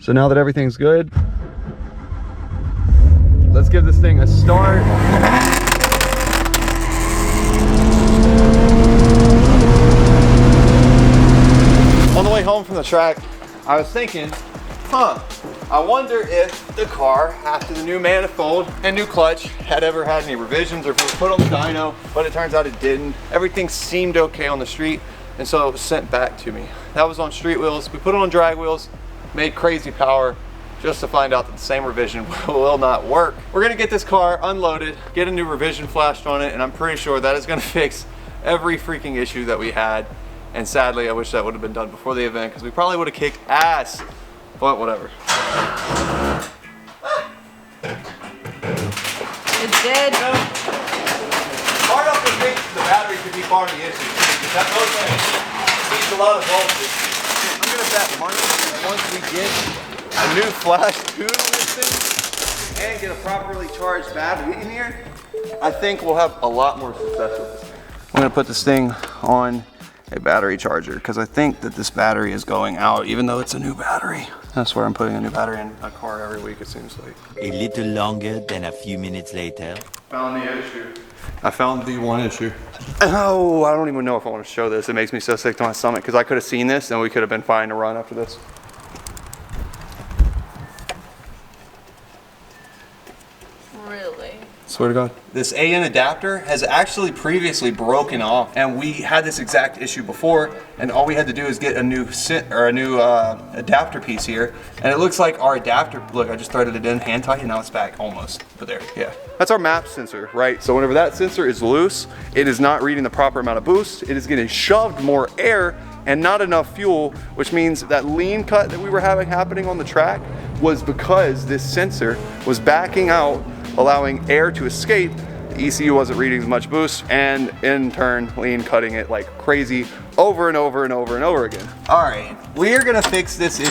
So now that everything's good, let's give this thing a start. On the way home from the track, I was thinking, I wonder if the car, after the new manifold and new clutch, had ever had any revisions or if it was put on the dyno, but it turns out it didn't. Everything seemed okay on the street, and so it was sent back to me. That was on street wheels. We put it on drag wheels, made crazy power, just to find out that the same revision will not work. We're gonna get this car unloaded, get a new revision flashed on it, and I'm pretty sure that is gonna fix every freaking issue that we had. And sadly, I wish that would have been done before the event because we probably would have kicked ass, but whatever. It did. Hard up to think the battery could be part of the issue because that motor needs a lot of voltage. I'm gonna bet money that once we get a new flash tune on this thing and get a properly charged battery in here, I think we'll have a lot more success with this thing. I'm gonna put this thing on a battery charger because I think that this battery is going out even though it's a new battery. That's where I'm putting a new battery in a car every week, it seems like. A little longer than a few minutes later. Found the issue. I found the one issue. Oh, I don't even know if I want to show this. It makes me so sick to my stomach because I could have seen this and we could have been fine to run after this. Really? Swear to God. This AN adapter has actually previously broken off, and we had this exact issue before, and all we had to do is get a new adapter piece here, and it looks like our adapter, look, I just threaded it in hand tight, and now it's back almost, but there, yeah. That's our map sensor, right? So whenever that sensor is loose, it is not reading the proper amount of boost, it is getting shoved more air and not enough fuel, which means that lean cut that we were having happening on the track was because this sensor was backing out, allowing air to escape. The ECU wasn't reading as much boost, and in turn, lean cutting it like crazy over and over and over and over again. All right, we're gonna fix this issue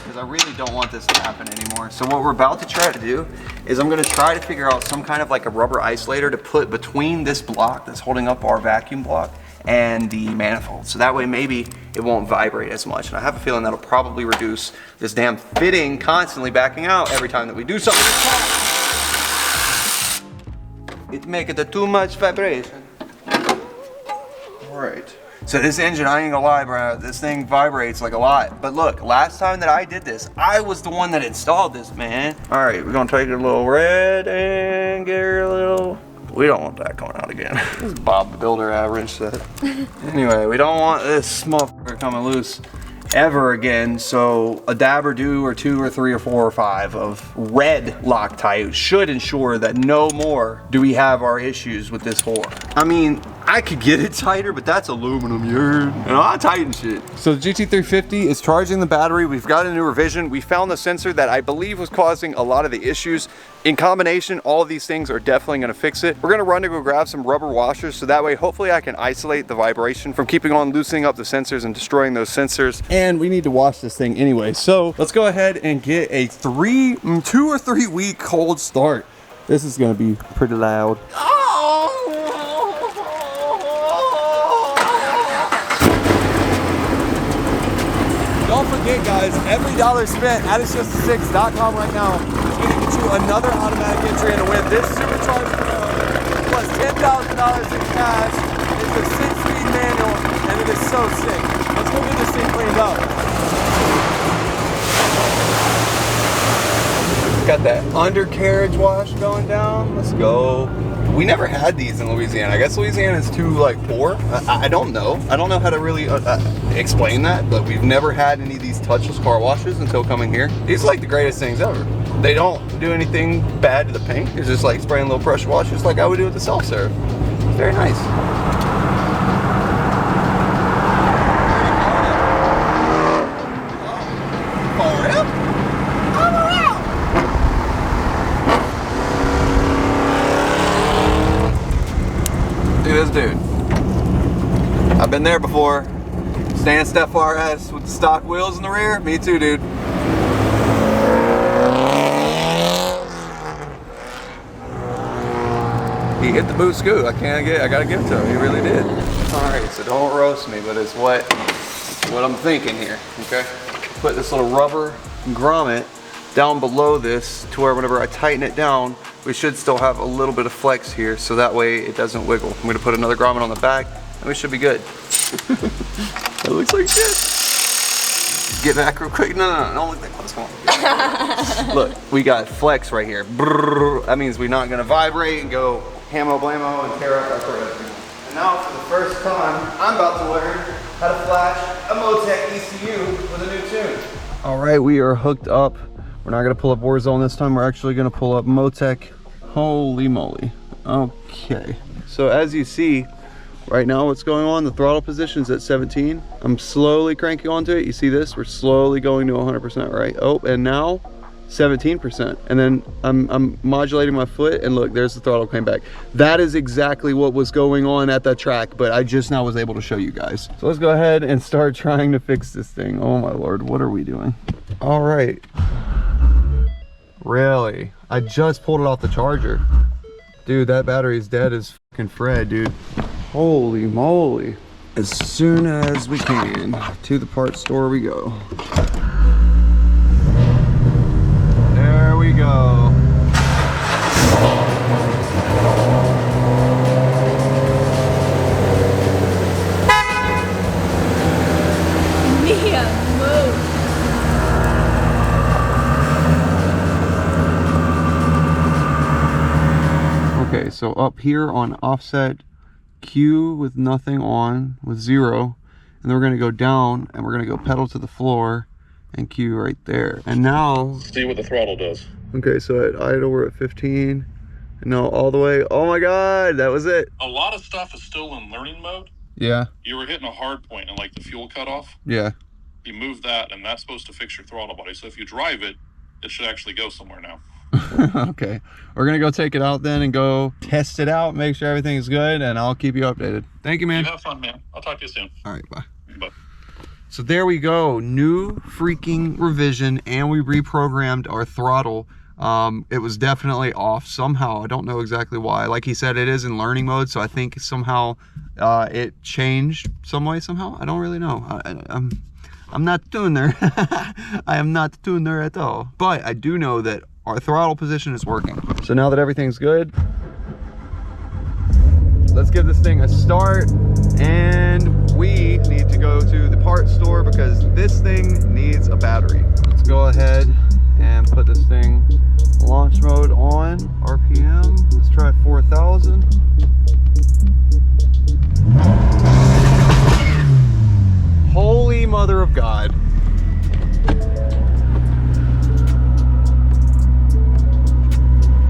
because I really don't want this to happen anymore. So what we're about to try to do is I'm gonna try to figure out some kind of like a rubber isolator to put between this block that's holding up our vacuum block and the manifold. So that way maybe it won't vibrate as much. And I have a feeling that'll probably reduce this damn fitting constantly backing out every time that we do something. It make it a too much vibration. All right. So this engine, I ain't gonna lie, bro, this thing vibrates like a lot. But look, last time that I did this, I was the one that installed this, man. All right, we're gonna take a little red and get her a little, we don't want that coming out again. This is Bob the Builder average that. Anyway, we don't want this motherfucker coming loose ever again. So a dab or do or 2 or 3 or 4 or 5 of red Loctite should ensure that no more do we have our issues with this whore. I mean, I could get it tighter, but that's aluminum, you heard? And I tighten shit. So the GT350 is charging the battery. We've got a new revision. We found the sensor that I believe was causing a lot of the issues. In combination, all of these things are definitely gonna fix it. We're gonna run to go grab some rubber washers so that way hopefully I can isolate the vibration from keeping on loosening up the sensors and destroying those sensors. And we need to wash this thing anyway. So let's go ahead and get a 2 or 3 week cold start. This is gonna be pretty loud. Don't forget, guys, every dollar spent at itsjust6.com right now is going to get you another automatic entry and a win. This supercharged car plus $10,000 in cash is a 6-speed manual, and it is so sick. Let's go get this thing cleaned up. Got that undercarriage wash going down. Let's go. We never had these in Louisiana. I guess Louisiana is too like poor. I don't know. I don't know how to really explain that, but we've never had any of these touchless car washes until coming here. These are like the greatest things ever. They don't do anything bad to the paint. It's just like spraying a little pressure wash, just like I would do with the self-serve. Very nice. This dude, I've been there before. Stand step far ass with the stock wheels in the rear. Me too, dude. He hit the boot scoot. I gotta give it to him. He really did. All right, so don't roast me, but it's what I'm thinking here. Okay, put this little rubber grommet down below this to where whenever I tighten it down, we should still have a little bit of flex here, so that way it doesn't wiggle. I'm gonna put another grommet on the back, and we should be good. That looks like shit. Get back real quick. No, don't look that close. Come on. Look, we got flex right here. Brrr. That means we're not gonna vibrate and go hamo blamo and tear up our thread. And now, for the first time, I'm about to learn how to flash a Motec ECU with a new tune. All right, we are hooked up. We're not gonna pull up Warzone this time. We're actually gonna pull up Motec. Holy moly. Okay. So as you see, right now what's going on, the throttle position's at 17. I'm slowly cranking onto it. You see this? We're slowly going to 100%, right? Oh, and now 17%. And then I'm modulating my foot, and look, there's the throttle came back. That is exactly what was going on at the track, but I just now was able to show you guys. So let's go ahead and start trying to fix this thing. Oh my Lord, what are we doing? All right. Really? I just pulled it off the charger. Dude, that battery's dead as fucking Fred, dude. Holy moly. As soon as we can, to the parts store we go. There we go. Mia, move. Okay, so up here on offset Q with nothing on, with 0, and then we're gonna go down and we're gonna go pedal to the floor and Q right there. And now, see what the throttle does. okay, so at idle we're at 15, and now all the way, oh my God, that was it. A lot of stuff is still in learning mode. Yeah, You were hitting a hard point and like the fuel cutoff. yeah. You move that and that's supposed to fix your throttle body. So if you drive it, it should actually go somewhere now. Okay, we're gonna go take it out then and go test it out, make sure everything is good, and I'll keep you updated. Thank you, man. You have fun, man. I'll talk to you soon. All right, bye. Bye. So there we go, new freaking revision, and we reprogrammed our throttle. It was definitely off somehow. I don't know exactly why. Like he said, it is in learning mode, so I think somehow it changed some way somehow. I don't really know. I'm not a tuner. I am not a tuner at all. But I do know that our throttle position is working. So now that everything's good, let's give this thing a start, and we need to go to the parts store because this thing needs a battery. Let's go ahead and put this thing launch mode on, RPM. Let's try 4,000. Holy mother of God.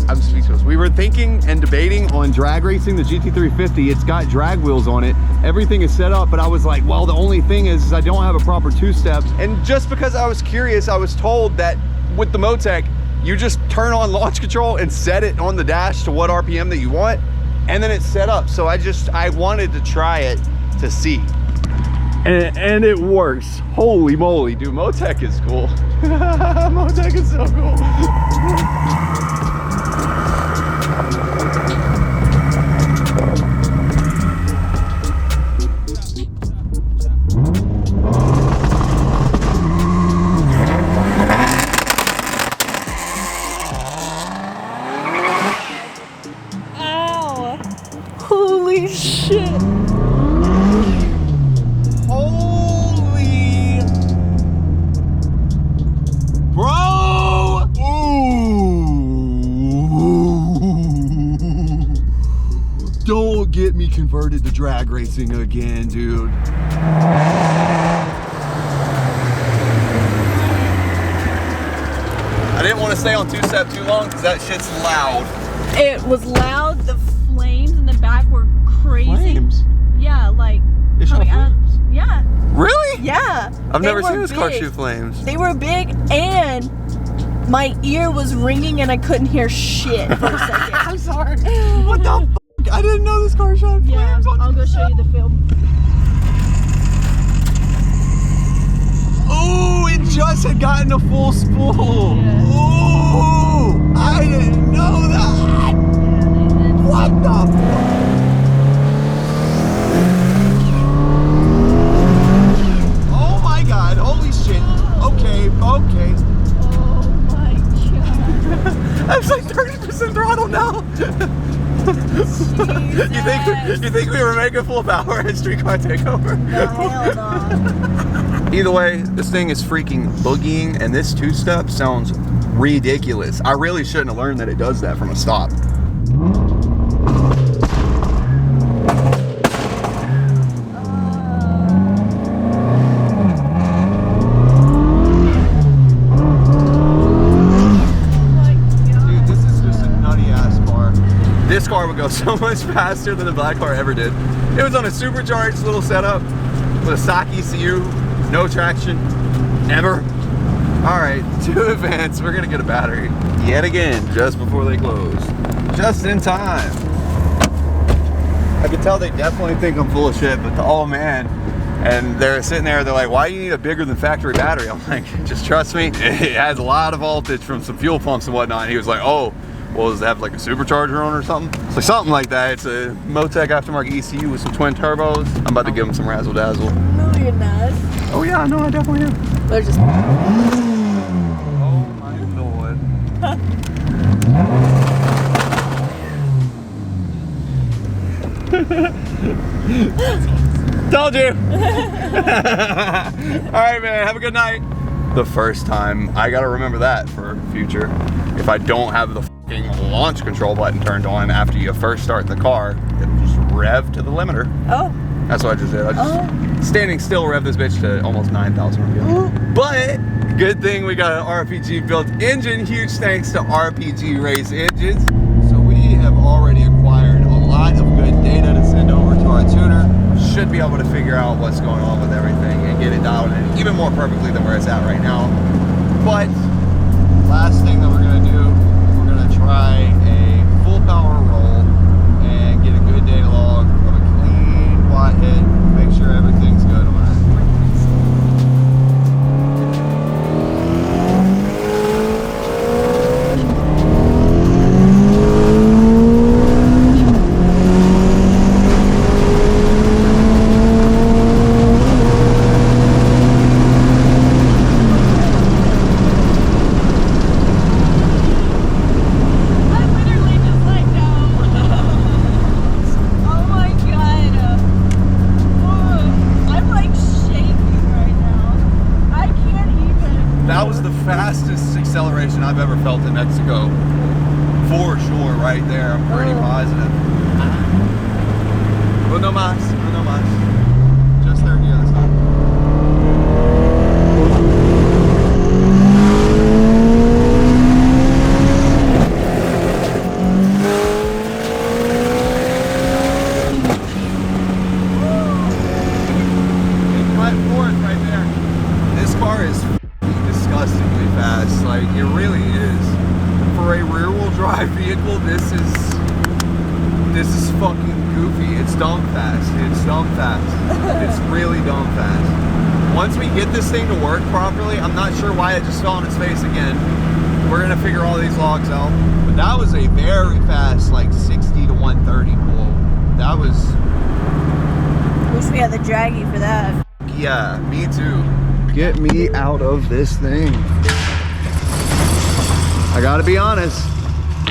I'm speechless. We were thinking and debating on drag racing the GT350. It's got drag wheels on it. Everything is set up, but I was like, well, the only thing is I don't have a proper two-step. And just because I was curious, I was told that with the Motec, you just turn on launch control and set it on the dash to what RPM that you want, and then it's set up. So I wanted to try it to see. And it works. Holy moly, dude, Motec is cool. Motec is so cool. Ow. Holy shit. Holy, bro! Ooh. Don't get me converted to drag racing again, dude. I didn't want to stay on two-step too long because that shit's loud. It was loud. The flames in the back were crazy. Flames? Yeah, like It shot coming out. flames? Yeah, Really? yeah. I've They never were seen this car big. shoot flames. They were big, and my ear was ringing, and I couldn't hear shit for a second. I'm sorry. What the fuck? I didn't know this car shot flames. Yeah, I'll go show you the film. Oh, it just had gotten a full spool. Yeah. Oh, I didn't know that. What the fuck? Oh my God, holy shit. Okay. That's like 30% throttle now. You think we were making full power at Street Car Takeover? No, hell no. Either way, this thing is freaking boogieing, and this two-step sounds ridiculous. I really shouldn't have learned that it does that from a stop. This car would go so much faster than the black car ever did. It was on a supercharged little setup with a stock ECU, no traction, ever. All right, to advance, we're gonna get a battery yet again just before they close. Just in time. I can tell they definitely think I'm full of shit, but oh man. And they're sitting there, they're like, why do you need a bigger than factory battery? I'm like, just trust me, it has a lot of voltage from some fuel pumps and whatnot. And he was like, oh, well, does it have like a supercharger on or something? It's like something like that. It's a Motec aftermarket ECU with some twin turbos. I'm about to give them some razzle dazzle. No, you're not. Oh yeah, no, I definitely am. They're just. Oh my lord. Told you. All right, man, have a good night. The first time, I gotta remember that for future. If I don't have the fucking launch control button turned on after you first start the car, it'll just rev to the limiter. Oh. That's what I just did. I just standing still rev this bitch to almost 9,000 RPM. But good thing we got an RPG built engine. Huge thanks to RPG Race Engines. So we have already acquired a lot of good data to send over to our tuner. Should be able to figure out what's going on with everything and get it dialed in even more perfectly than where it's at right now. But last thing that we're gonna do, we're gonna try a full power roll and get a good data log of a clean whaat hit, make sure everything's good on it. That was the fastest acceleration I've ever felt in Mexico. For sure, right there. I'm pretty positive. Uno más, uno más. Just there near this time. Like, it really is. For a rear-wheel drive vehicle, this is fucking goofy. It's dumb fast. It's dumb fast. It's really dumb fast. Once we get this thing to work properly, I'm not sure why it just fell on its face again. We're gonna figure all these logs out. But that was a very fast, like 60 to 130 pull. That was... Wish we had the draggy for that. Yeah, me too. Get me out of this thing. I gotta be honest,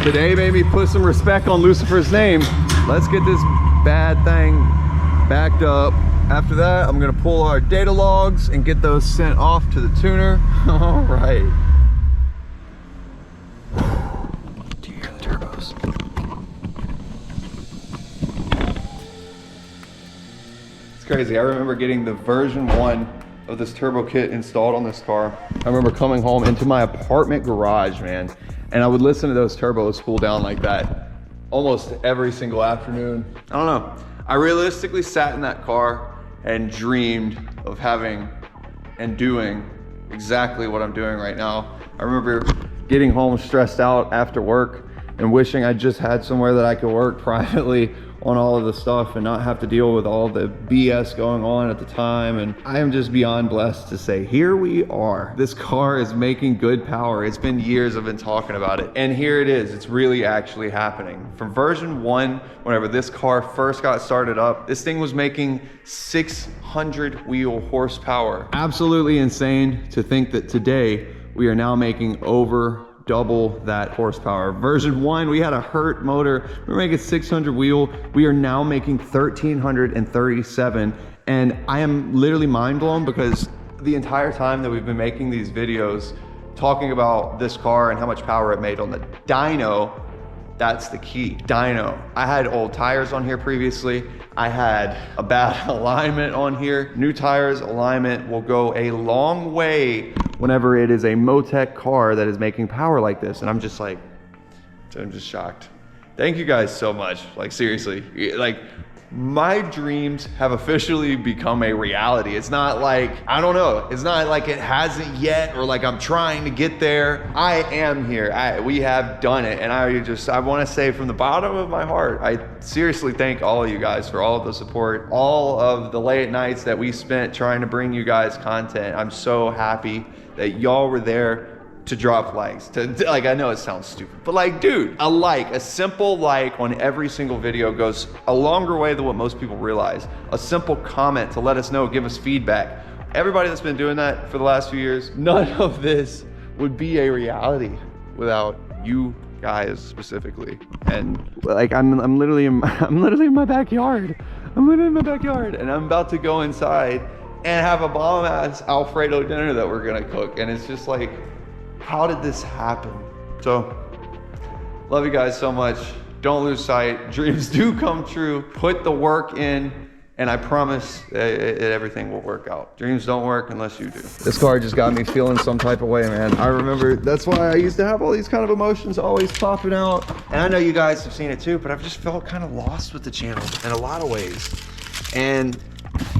today made me put some respect on Lucifer's name. Let's get this bad thing backed up. After that, I'm gonna pull our data logs and get those sent off to the tuner. All right. Do you hear the turbos? It's crazy. I remember getting the version 1 of this turbo kit installed on this car. I remember coming home into my apartment garage, man, and I would listen to those turbos spool down like that almost every single afternoon. I don't know. I realistically sat in that car and dreamed of having and doing exactly what I'm doing right now. I remember getting home stressed out after work and wishing I just had somewhere that I could work privately on all of the stuff and not have to deal with all the BS going on at the time. And I am just beyond blessed to say, here we are. This car is making good power. It's been years I've been talking about it. And here it is. It's really actually happening. From version 1, whenever this car first got started up, this thing was making 600 wheel horsepower. Absolutely insane to think that today we are now making over double that horsepower. Version 1, we had a Hurt motor. We're making 600 wheel. We are now making 1,337. And I am literally mind blown because the entire time that we've been making these videos talking about this car and how much power it made on the dyno, that's the key, dyno. I had old tires on here previously. I had a bad alignment on here. New tires, alignment will go a long way whenever it is a Motec car that is making power like this. And I'm just like, I'm just shocked. Thank you guys so much. Like seriously, like my dreams have officially become a reality. It's not like, I don't know, it's not like it hasn't yet or like I'm trying to get there. I am here. We have done it. And I want to say from the bottom of my heart, I seriously thank all of you guys for all of the support, all of the late nights that we spent trying to bring you guys content. I'm so happy that y'all were there to drop likes, like, I know it sounds stupid, but like, dude, a simple like on every single video goes a longer way than what most people realize. A simple comment to let us know, give us feedback. Everybody that's been doing that for the last few years, none of this would be a reality without you guys specifically. And like, I'm literally in my backyard. I'm literally in my backyard and I'm about to go inside and have a bomb ass Alfredo dinner that we're gonna cook. And it's just like, how did this happen? So, love you guys so much. Don't lose sight. Dreams do come true. Put the work in, and I promise everything will work out. Dreams don't work unless you do. This car just got me feeling some type of way, man. I remember, that's why I used to have all these kind of emotions always popping out. And I know you guys have seen it too, but I've just felt kind of lost with the channel in a lot of ways. And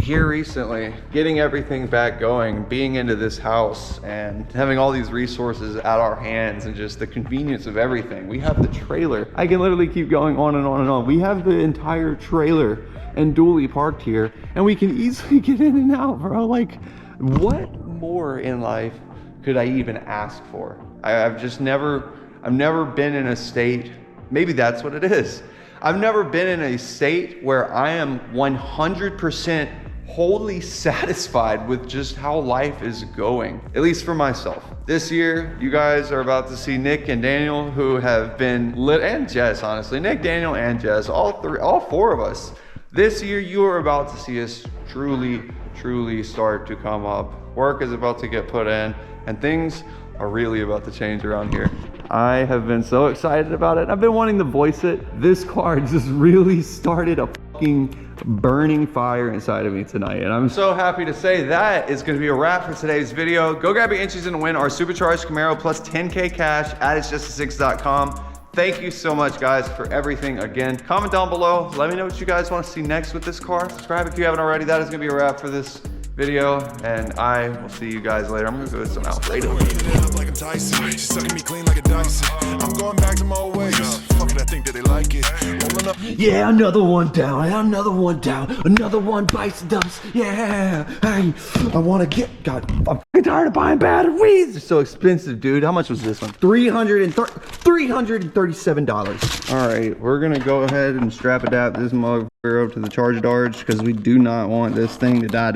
here recently, getting everything back going, being into this house and having all these resources at our hands and just the convenience of everything. We have the trailer. I can literally keep going on and on and on. We have the entire trailer and dually parked here and we can easily get in and out, bro. Like, what more in life could I even ask for? I've never been in a state, maybe that's what it is. I've never been in a state where I am 100% wholly satisfied with just how life is going, at least for myself. This year, you guys are about to see Nick and Daniel, who have been and Jess, honestly. Nick, Daniel, and Jess, all four of us. This year, you are about to see us truly start to come up. Work is about to get put in, and things are really about to change around here. I have been so excited about it. I've been wanting to voice it. This car just really started a fucking burning fire inside of me tonight. And I'm so happy to say that is gonna be a wrap for today's video. Go grab your entries and win our supercharged Camaro plus 10K cash at itsjust6.com. Thank you so much, guys, for everything. Again, comment down below. Let me know what you guys want to see next with this car. Subscribe if you haven't already. That is gonna be a wrap for this video, and I will see you guys later. I'm gonna go with some Alfredo. Like I'm Tyson, she's sucking me clean like a Dyson. I'm going back to my old ways. Fuck it, I think that they like it. Rolling up. Yeah, another one down, another one down, another one bites the dust. Yeah, hey, I wanna get, God, I'm fucking tired of buying batteries. They're so expensive, dude. How much was this one? $337. All right, we're gonna go ahead and strap adapt this motherfucker up to the charge dodge because we do not want this thing to die.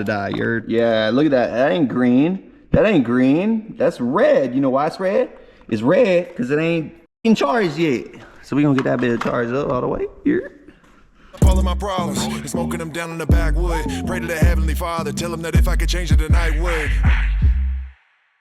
Yeah, look at that. That ain't green. That's red. You know why it's red? It's red because it ain't in charge yet. So we're gonna get that bit charged up all the way here. All of my problems, and smoking them down in the backwood. Pray to the Heavenly Father, tell him that if I could change it, then I would.